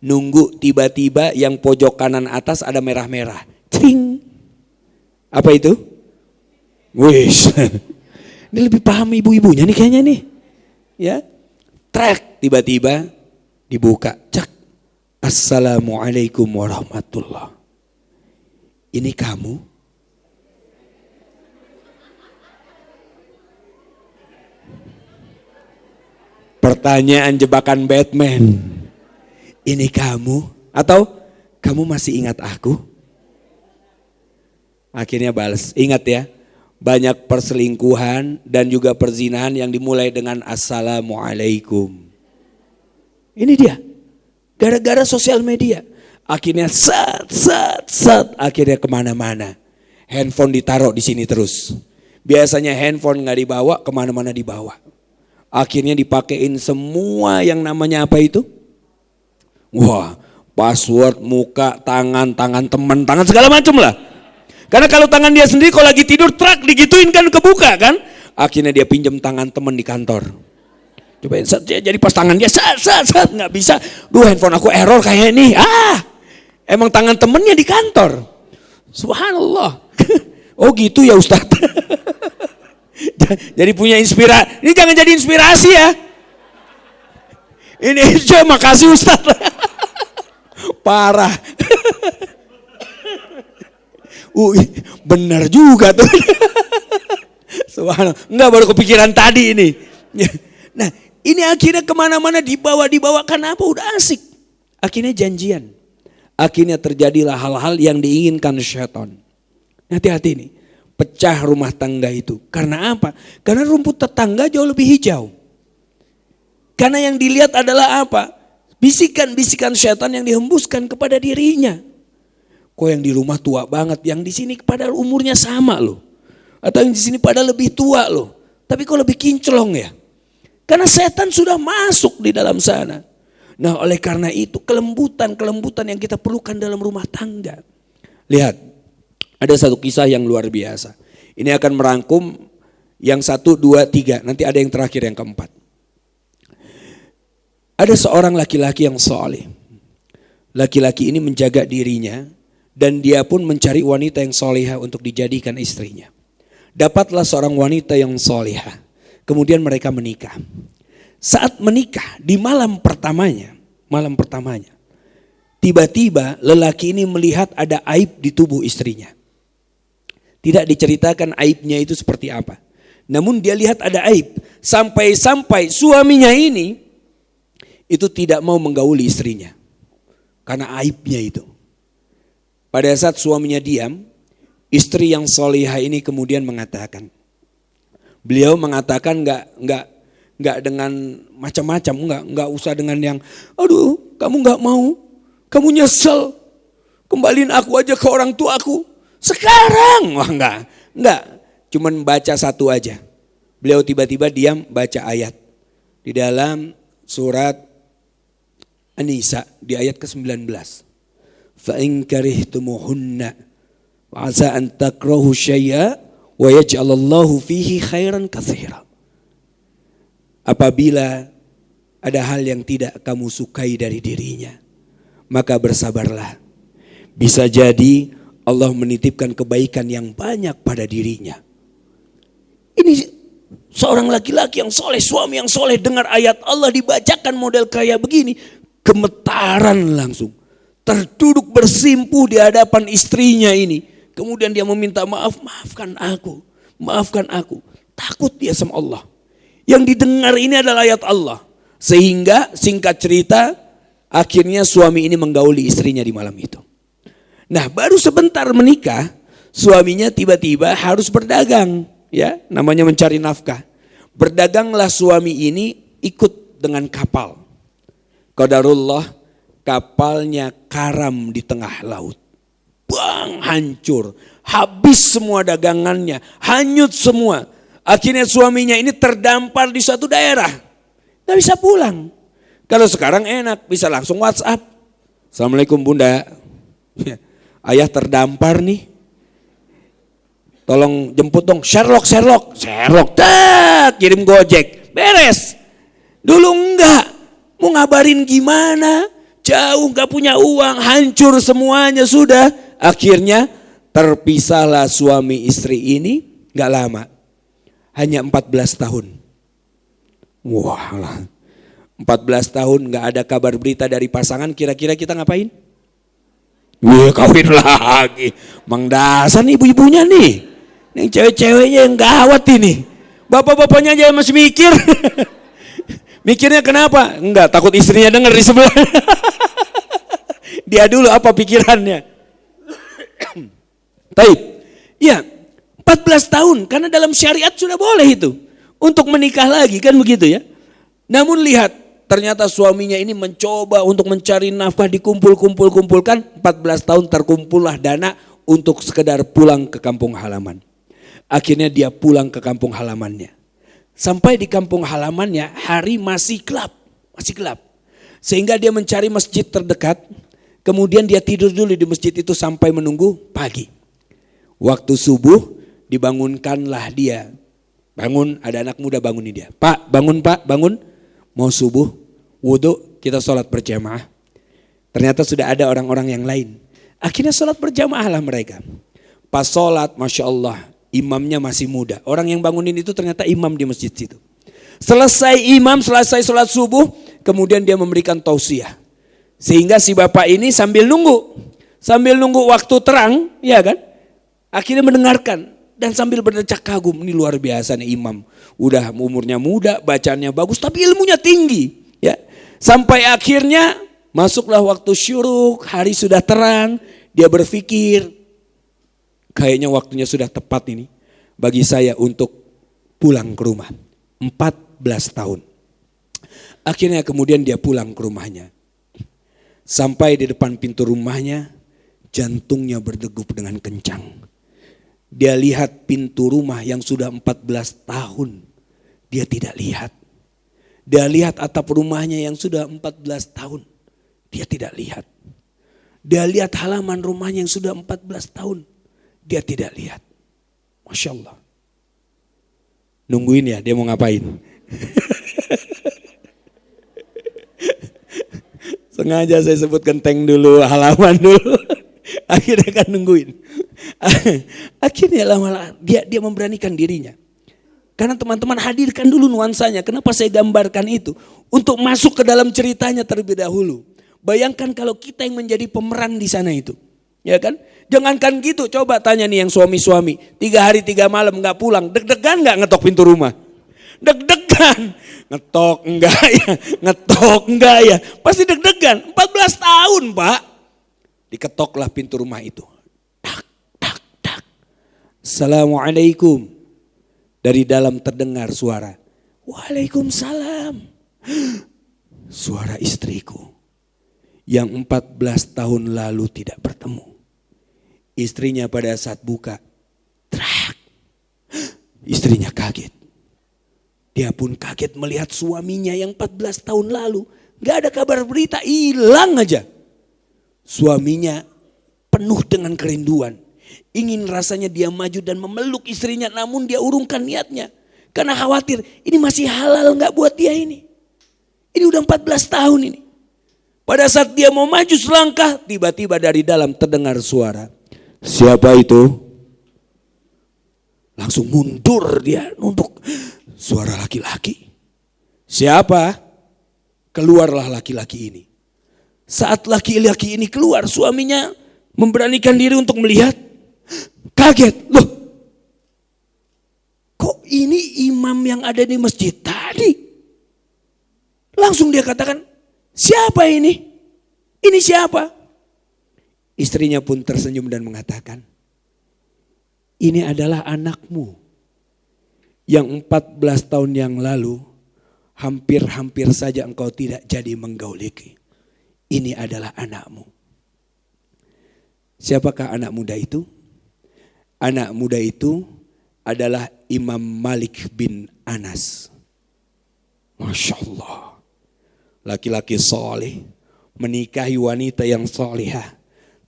S1: Nunggu tiba-tiba yang pojok kanan atas ada merah-merah. Cing. Apa itu? Wish. Ini lebih paham ibu-ibunya nih kayaknya nih. Ya. Trek tiba-tiba dibuka. Cek. Assalamualaikum warahmatullah. Ini kamu? Pertanyaan jebakan Batman. Ini kamu? Atau kamu masih ingat aku? Akhirnya balas, ingat ya, banyak perselingkuhan dan juga perzinahan yang dimulai dengan assalamualaikum. Ini dia, gara-gara sosial media. Akhirnya akhirnya kemana-mana. Handphone ditaruh di sini terus. Biasanya handphone gak dibawa, kemana-mana dibawa. Akhirnya dipakein semua yang namanya apa itu? Wah, password, muka, tangan teman, tangan segala macam lah. Karena kalau tangan dia sendiri kalau lagi tidur trak digituin kan kebuka kan. Akhirnya dia pinjam tangan teman di kantor. Cobain jadi pas tangan dia nggak bisa. Duh, handphone aku error kayak ini. Emang tangan temennya di kantor. Subhanallah. Oh gitu ya Ustadz. Jadi punya inspirasi. Ini jangan jadi inspirasi ya. Ini makasih Ustadz. Parah. Benar juga tuh. Subhanallah. Enggak, baru kepikiran tadi ini. Nah, ini akhirnya kemana-mana dibawa karena apa? Udah asik. Akhirnya janjian. Akhirnya terjadilah hal-hal yang diinginkan syaitan. Hati-hati nih. Pecah rumah tangga itu. Karena apa? Karena rumput tetangga jauh lebih hijau. Karena yang dilihat adalah apa? Bisikan-bisikan syaitan yang dihembuskan kepada dirinya. Kok yang di rumah tua banget, yang di sini padahal umurnya sama loh. Atau yang di sini padahal lebih tua loh. Tapi kok lebih kinclong ya? Karena setan sudah masuk di dalam sana. Nah, oleh karena itu kelembutan yang kita perlukan dalam rumah tangga. Lihat, ada satu kisah yang luar biasa. Ini akan merangkum yang 1, 2, 3. Nanti ada yang terakhir, yang keempat. Ada seorang laki-laki yang soleh. Laki-laki ini menjaga dirinya dan dia pun mencari wanita yang solehah untuk dijadikan istrinya. Dapatlah seorang wanita yang solehah. Kemudian mereka menikah. Saat menikah di malam pertamanya, tiba-tiba lelaki ini melihat ada aib di tubuh istrinya. Tidak diceritakan aibnya itu seperti apa. Namun dia lihat ada aib. Sampai-sampai suaminya ini itu tidak mau menggauli istrinya. Karena aibnya itu. Pada saat suaminya diam, istri yang solihah ini kemudian mengatakan. Beliau mengatakan enggak dengan macam-macam, enggak usah dengan yang, aduh kamu enggak mau, kamu nyesel, kembaliin aku aja ke orang tuaku. Sekarang, wah enggak, cuman baca satu aja. Beliau tiba-tiba diam baca ayat di dalam surat An-Nisa di ayat ke-19. Fa in karihtumuhunna wa 'asa an takrahu syai'a wa yaj'alallahu fihi khairan katsira. Apabila ada hal yang tidak kamu sukai dari dirinya, maka bersabarlah. Bisa jadi Allah menitipkan kebaikan yang banyak pada dirinya. Ini seorang laki-laki yang soleh, suami yang soleh, dengar ayat Allah dibacakan model kayak begini, gemetaran langsung. Terduduk bersimpuh di hadapan istrinya ini. Kemudian dia meminta maaf, maafkan aku. Takut dia sama Allah. Yang didengar ini adalah ayat Allah. Sehingga singkat cerita, akhirnya suami ini menggauli istrinya di malam itu. Nah, baru sebentar menikah, suaminya tiba-tiba harus berdagang, ya, namanya mencari nafkah. Berdaganglah suami ini ikut dengan kapal. Qadarullah, kapalnya karam di tengah laut. Bang, hancur, habis semua dagangannya, hanyut semua. Akhirnya suaminya ini terdampar di suatu daerah, gak bisa pulang. Kalau sekarang enak, bisa langsung WhatsApp. Assalamualaikum Bunda, ayah terdampar nih, tolong jemput dong. Sherlock, kirim Gojek, beres. Dulu enggak, mau ngabarin gimana, jauh gak punya uang, hancur semuanya sudah. Akhirnya terpisahlah suami istri ini, gak lama, hanya 14 tahun. Wah lah, 14 tahun gak ada kabar berita dari pasangan, kira-kira kita ngapain? Wih, kawin lagi. Mang dasar nih ibu-ibunya nih. Yang cewek-ceweknya yang gawat ini. Bapak-bapaknya aja masih mikir. Mikirnya kenapa? Enggak, takut istrinya denger di sebelah. Dia dulu apa pikirannya? Taib. Ya, 14 tahun karena dalam syariat sudah boleh itu. Untuk menikah lagi kan begitu ya. Namun lihat, ternyata suaminya ini mencoba untuk mencari nafkah, dikumpulkan 14 tahun terkumpullah dana untuk sekedar pulang ke kampung halaman. Akhirnya dia pulang ke kampung halamannya. Sampai di kampung halamannya hari masih gelap. Sehingga dia mencari masjid terdekat. Kemudian dia tidur dulu di masjid itu sampai menunggu pagi. Waktu subuh dibangunkanlah dia Bangun, ada anak muda bangunin dia. Pak, bangun. Mau subuh, wudhu, kita sholat berjamaah. Ternyata sudah ada orang-orang yang lain. Akhirnya sholat berjamaah lah mereka. Pas sholat, Masya Allah, imamnya masih muda. Orang yang bangunin itu ternyata imam di masjid situ. Selesai sholat subuh, kemudian dia memberikan tausiah. Sehingga si bapak ini sambil nunggu waktu terang, ya kan? Akhirnya mendengarkan. Dan sambil berdecak kagum, ini luar biasa nih imam. Udah umurnya muda, bacaannya bagus, tapi ilmunya tinggi. Ya, sampai akhirnya masuklah waktu syuruk, hari sudah terang. Dia berpikir, kayaknya waktunya sudah tepat ini bagi saya untuk pulang ke rumah. 14 tahun. Akhirnya kemudian dia pulang ke rumahnya. Sampai di depan pintu rumahnya, jantungnya berdegup dengan kencang. Dia lihat pintu rumah yang sudah 14 tahun dia tidak lihat. Dia lihat atap rumahnya yang sudah 14 tahun dia tidak lihat. Dia lihat halaman rumahnya yang sudah 14 tahun dia tidak lihat. Masya Allah. Nungguin ya dia mau ngapain. Sengaja saya sebutkan tank dulu, halaman dulu. Akhirnya kan nungguin. Akhirnya lama-lama dia memberanikan dirinya. Karena teman-teman hadirkan dulu nuansanya. Kenapa saya gambarkan itu? Untuk masuk ke dalam ceritanya terlebih dahulu. Bayangkan kalau kita yang menjadi pemeran di sana itu. Ya kan? Jangankan gitu, coba tanya nih yang suami-suami. 3 hari 3 malam gak pulang. Deg-degan gak ngetok pintu rumah? Deg-degan. Ngetok enggak ya. Pasti deg-degan. 14 tahun Pak. Diketoklah pintu rumah itu. Tak. Assalamualaikum. Dari dalam terdengar suara. Waalaikumsalam. Suara istriku. Yang 14 tahun lalu tidak bertemu. Istrinya pada saat buka. Trak. Istrinya kaget. Dia pun kaget melihat suaminya yang 14 tahun lalu. Gak ada kabar berita, hilang aja. Suaminya penuh dengan kerinduan. Ingin rasanya dia maju dan memeluk istrinya, namun dia urungkan niatnya. Karena khawatir ini masih halal gak buat dia ini. Ini udah 14 tahun ini. Pada saat dia mau maju selangkah, tiba-tiba dari dalam terdengar suara. Siapa itu? Langsung mundur dia nunduk. Suara laki-laki. Siapa? Keluarlah laki-laki ini. Saat laki-laki ini keluar, suaminya memberanikan diri untuk melihat. Kaget, loh kok ini imam yang ada di masjid tadi? Langsung dia katakan, siapa ini? Ini siapa? Istrinya pun tersenyum dan mengatakan, ini adalah anakmu yang 14 tahun yang lalu hampir-hampir saja engkau tidak jadi menggauliki. Ini adalah anakmu. Siapakah anak muda itu? Anak muda itu adalah Imam Malik bin Anas. Masya Allah. Laki-laki soleh menikahi wanita yang solehah.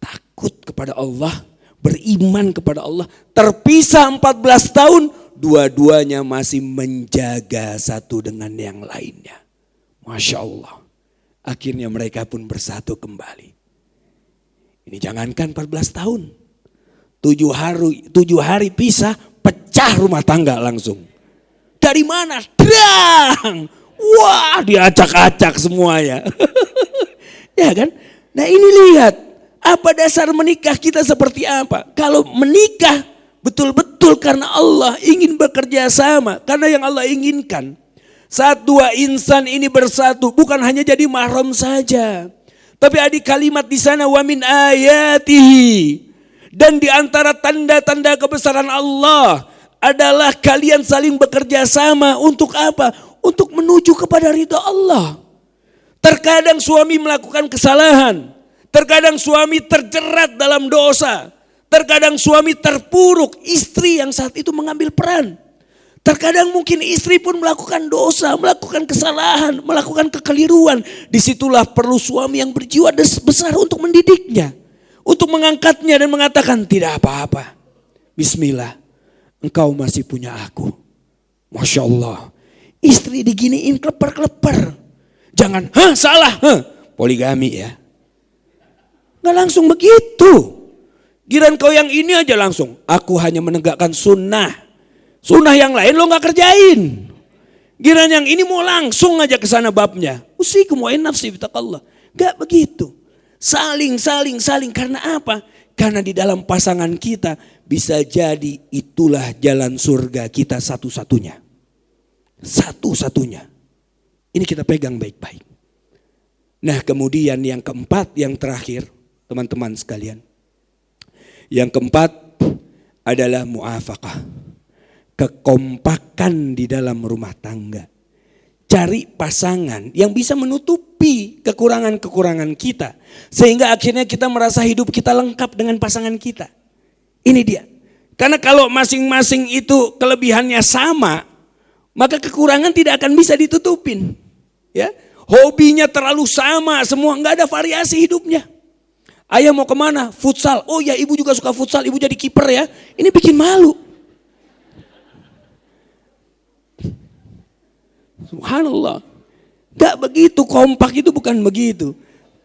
S1: Takut kepada Allah, beriman kepada Allah. Terpisah 14 tahun, dua-duanya masih menjaga satu dengan yang lainnya. Masya Allah. Akhirnya mereka pun bersatu kembali. Ini jangankan 14 tahun. 7 hari pisah, pecah rumah tangga langsung. Dari mana? Drang! Wah, diacak-acak semuanya. Ya kan? Nah ini lihat, apa dasar menikah kita seperti apa? Kalau menikah betul-betul karena Allah ingin bekerja sama, karena yang Allah inginkan. Saat dua insan ini bersatu, bukan hanya jadi mahram saja. Tapi ada kalimat di sana, wa min ayatihi. Dan di antara tanda-tanda kebesaran Allah adalah kalian saling bekerja sama untuk apa? Untuk menuju kepada ridha Allah. Terkadang suami melakukan kesalahan. Terkadang suami terjerat dalam dosa. Terkadang suami terpuruk. Istri yang saat itu mengambil peran. Terkadang mungkin istri pun melakukan dosa, melakukan kesalahan, melakukan kekeliruan. Disitulah perlu suami yang berjiwa besar untuk mendidiknya. Untuk mengangkatnya dan mengatakan tidak apa-apa. Bismillah, engkau masih punya aku. Masya Allah. Istri diginiin kleper-kleper. Jangan, salah, poligami ya. Gak langsung begitu. Giran kau yang ini aja langsung. Aku hanya menegakkan sunnah. Sunnah yang lain lo gak kerjain. Giran yang ini mau langsung aja ke sana babnya. Usikum wa nafsi bitaqallah. Gak begitu. Saling. Karena apa? Karena di dalam pasangan kita bisa jadi itulah jalan surga kita satu-satunya. Satu-satunya. Ini kita pegang baik-baik. Nah kemudian yang keempat, yang terakhir teman-teman sekalian. Yang keempat adalah mu'afaqah. Kekompakan di dalam rumah tangga. Cari pasangan yang bisa menutupi kekurangan-kekurangan kita. Sehingga akhirnya kita merasa hidup kita lengkap dengan pasangan kita. Ini dia. Karena kalau masing-masing itu kelebihannya sama, maka kekurangan tidak akan bisa ditutupin. Ya, hobinya terlalu sama semua, nggak ada variasi hidupnya. Ayah mau kemana? Futsal. Oh ya, ibu juga suka futsal, ibu jadi kiper ya. Ini bikin malu. Subhanallah. Gak begitu, kompak itu bukan begitu.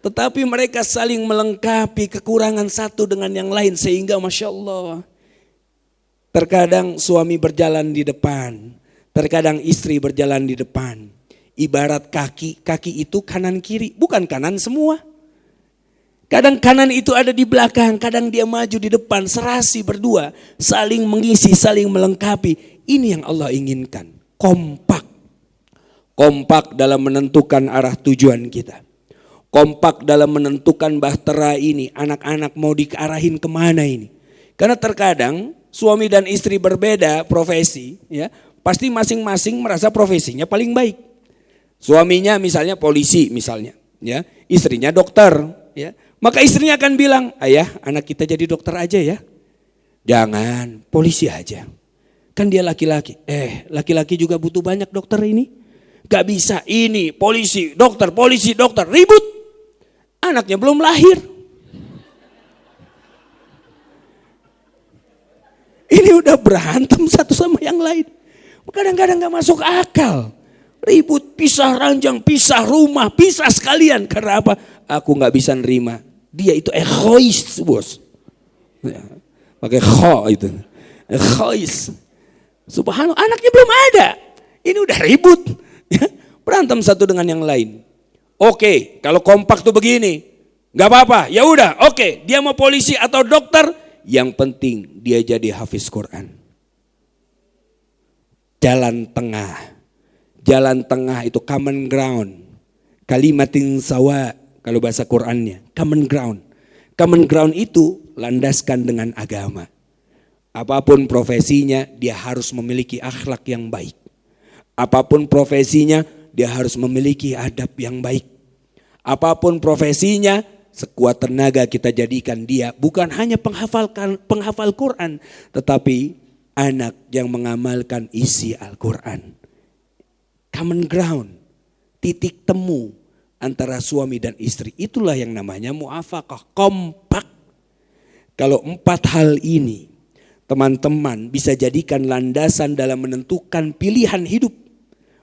S1: Tetapi mereka saling melengkapi kekurangan satu dengan yang lain. Sehingga Masya Allah. Terkadang suami berjalan di depan. Terkadang istri berjalan di depan. Ibarat kaki itu kanan kiri. Bukan kanan semua. Kadang kanan itu ada di belakang. Kadang dia maju di depan. Serasi berdua. Saling mengisi, saling melengkapi. Ini yang Allah inginkan. Kompak. Kompak dalam menentukan arah tujuan kita. Kompak dalam menentukan bahtera ini. Anak-anak mau diarahin kemana ini. Karena terkadang suami dan istri berbeda profesi. Ya, pasti masing-masing merasa profesinya paling baik. Suaminya misalnya polisi misalnya. Ya, istrinya dokter. Ya, maka istrinya akan bilang, ayah anak kita jadi dokter aja ya. Jangan, polisi aja. Kan dia laki-laki. Laki-laki juga butuh banyak dokter ini. Gak bisa ini polisi dokter ribut. Anaknya belum lahir. Ini udah berantem satu sama yang lain. Kadang-kadang gak masuk akal. Ribut, pisah ranjang, pisah rumah, pisah sekalian. Karena apa? Aku gak bisa nerima. Dia itu egois bos. Pakai kho itu. Egois. Subhanallah, anaknya belum ada. Ini udah ribut. Berantem satu dengan yang lain. Oke, kalau kompak tuh begini. Gak apa-apa, ya udah. Oke, dia mau polisi atau dokter. Yang penting dia jadi hafiz Quran. Jalan tengah. Jalan tengah itu common ground. Kalimatin sawa kalau bahasa Qurannya. Common ground. Common ground itu landaskan dengan agama. Apapun profesinya dia harus memiliki akhlak yang baik. Apapun profesinya dia harus memiliki adab yang baik. Apapun profesinya sekuat tenaga kita jadikan dia bukan hanya penghafal Quran. Tetapi anak yang mengamalkan isi Al-Quran. Common ground, titik temu antara suami dan istri. Itulah yang namanya mu'afaqah, kompak. Kalau 4 hal ini teman-teman bisa jadikan landasan dalam menentukan pilihan hidup.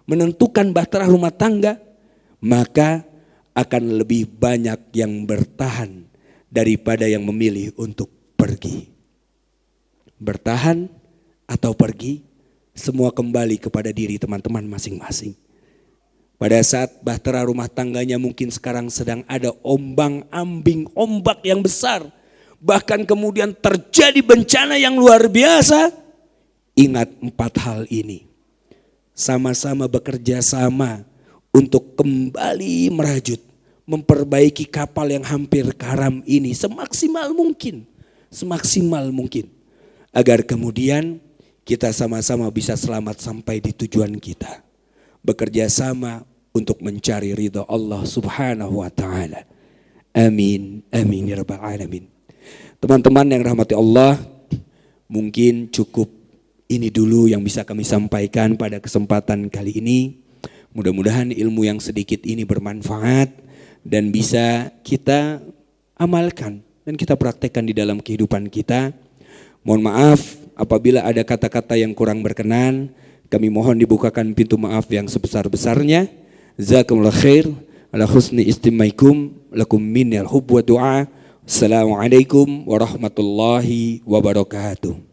S1: Menentukan bahtera rumah tangga. Maka akan lebih banyak yang bertahan daripada yang memilih untuk pergi. Bertahan atau pergi, semua kembali kepada diri teman-teman masing-masing. Pada saat bahtera rumah tangganya mungkin sekarang sedang ada ombang-ambing, ombak yang besar. Bahkan kemudian terjadi bencana yang luar biasa. Ingat 4 hal ini. Sama-sama bekerja sama untuk kembali merajut. Memperbaiki kapal yang hampir karam ini semaksimal mungkin. Semaksimal mungkin. Agar kemudian kita sama-sama bisa selamat sampai di tujuan kita. Bekerja sama untuk mencari ridha Allah subhanahu wa ta'ala. Amin. Amin ya rabbal alamin. Teman-teman yang rahmati Allah, mungkin cukup ini dulu yang bisa kami sampaikan pada kesempatan kali ini. Mudah-mudahan ilmu yang sedikit ini bermanfaat dan bisa kita amalkan dan kita praktekkan di dalam kehidupan kita. Mohon maaf apabila ada kata-kata yang kurang berkenan. Kami mohon dibukakan pintu maaf yang sebesar-besarnya. Jazakumullah khair ala husni istimaikum lakum minnal hub wa du'a. Assalamualaikum warahmatullahi wabarakatuh.